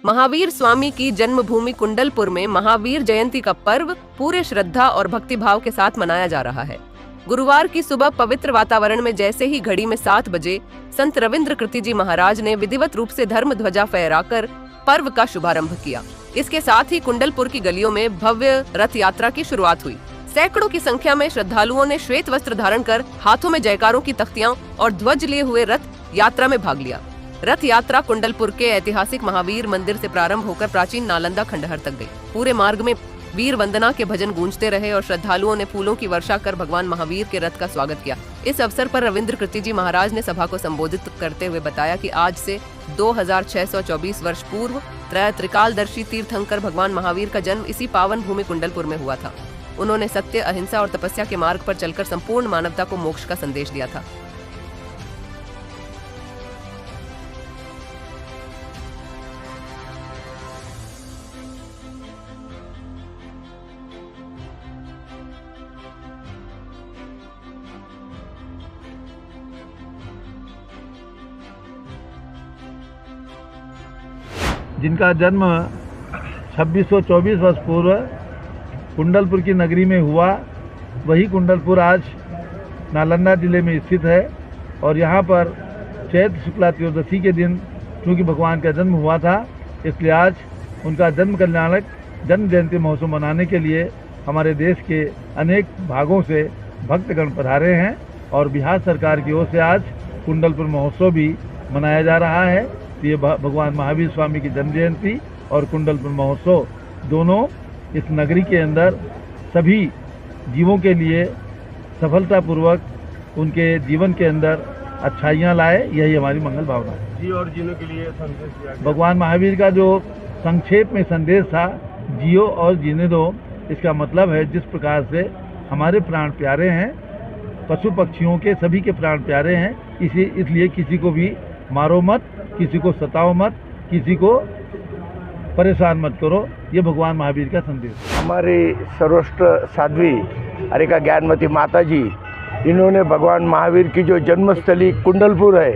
महावीर स्वामी की जन्मभूमि कुंडलपुर में महावीर जयंती का पर्व पूरे श्रद्धा और भक्तिभाव के साथ मनाया जा रहा है। गुरुवार की सुबह पवित्र वातावरण में जैसे ही घड़ी में 7 बजे संत रविंद्र कृति जी महाराज ने विधिवत रूप से धर्म ध्वजा फहराकर पर्व का शुभारंभ किया। इसके साथ ही कुंडलपुर की गलियों में भव्य रथ यात्रा की शुरुआत हुई। सैकड़ों की संख्या में श्रद्धालुओं ने श्वेत वस्त्र धारण कर हाथों में जयकारों की तख्तियां और ध्वज लिए हुए रथ यात्रा में भाग लिया। रथ यात्रा कुंडलपुर के ऐतिहासिक महावीर मंदिर से प्रारंभ होकर प्राचीन नालंदा खंडहर तक गई। पूरे मार्ग में वीर वंदना के भजन गूंजते रहे और श्रद्धालुओं ने फूलों की वर्षा कर भगवान महावीर के रथ का स्वागत किया। इस अवसर पर रविंद्र कृति जी महाराज ने सभा को संबोधित करते हुए बताया कि आज से 2624 वर्ष पूर्व त्रिकालदर्शी तीर्थंकर भगवान महावीर का जन्म इसी पावन भूमि कुंडलपुर में हुआ था। उन्होंने सत्य, अहिंसा और तपस्या के मार्ग पर चलकर संपूर्ण मानवता को मोक्ष का संदेश दिया था। जिनका जन्म 2624 वर्ष पूर्व कुंडलपुर की नगरी में हुआ, वही कुंडलपुर आज नालंदा जिले में स्थित है। और यहाँ पर चैत्र शुक्ला त्रयोदशी के दिन चूँकि भगवान का जन्म हुआ था, इसलिए आज उनका जन्म कल्याणक जन्म जयंती महोत्सव मनाने के लिए हमारे देश के अनेक भागों से भक्तगण पधारे हैं। और बिहार सरकार की ओर से आज कुंडलपुर महोत्सव भी मनाया जा रहा है। ये भगवान महावीर स्वामी की जन्म जयंती और कुंडलपुर महोत्सव दोनों इस नगरी के अंदर सभी जीवों के लिए सफलतापूर्वक उनके जीवन के अंदर अच्छाइयाँ लाए, यही हमारी मंगल भावना है। जी और जीने के लिए संदेश दिया गया। भगवान महावीर का जो संक्षेप में संदेश था, जियो और जीने दो, इसका मतलब है जिस प्रकार से हमारे प्राण प्यारे हैं, पशु पक्षियों के सभी के प्राण प्यारे हैं, इसलिए किसी को भी मारो मत, किसी को सताओ मत, किसी को परेशान मत करो। ये भगवान महावीर का संदेश है। हमारी सर्वश्रेष्ठ साध्वी हरिका ज्ञानमती माता जी, इन्होंने भगवान महावीर की जो जन्मस्थली कुंडलपुर है,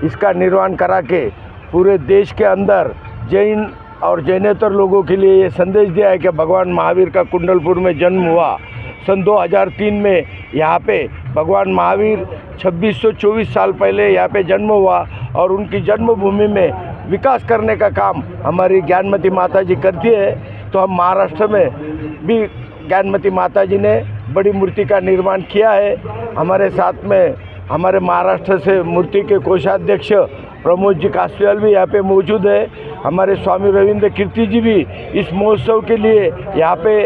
इसका निर्माण करा के पूरे देश के अंदर जैन और जैनेतर लोगों के लिए ये संदेश दिया है कि भगवान महावीर का कुंडलपुर में जन्म हुआ। सन 2003 में यहाँ पे भगवान महावीर 2624 साल पहले यहाँ पे जन्म हुआ और उनकी जन्मभूमि में विकास करने का काम हमारी ज्ञानमती माता जी करती है। तो हम महाराष्ट्र में भी ज्ञानमती माता जी ने बड़ी मूर्ति का निर्माण किया है। हमारे साथ में हमारे महाराष्ट्र से मूर्ति के कोषाध्यक्ष प्रमोद जी कासवाल भी यहाँ पे मौजूद है। हमारे स्वामी रविंद्र कीर्ति जी भी इस महोत्सव के लिए यहाँ पे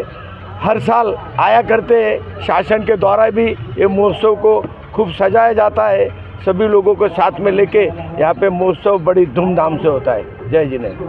हर साल आया करते हैं। शासन के द्वारा भी ये महोत्सव को खूब सजाया जाता है। सभी लोगों को साथ में लेके यहाँ पे महोत्सव बड़ी धूमधाम से होता है। जय जिनेंद्र।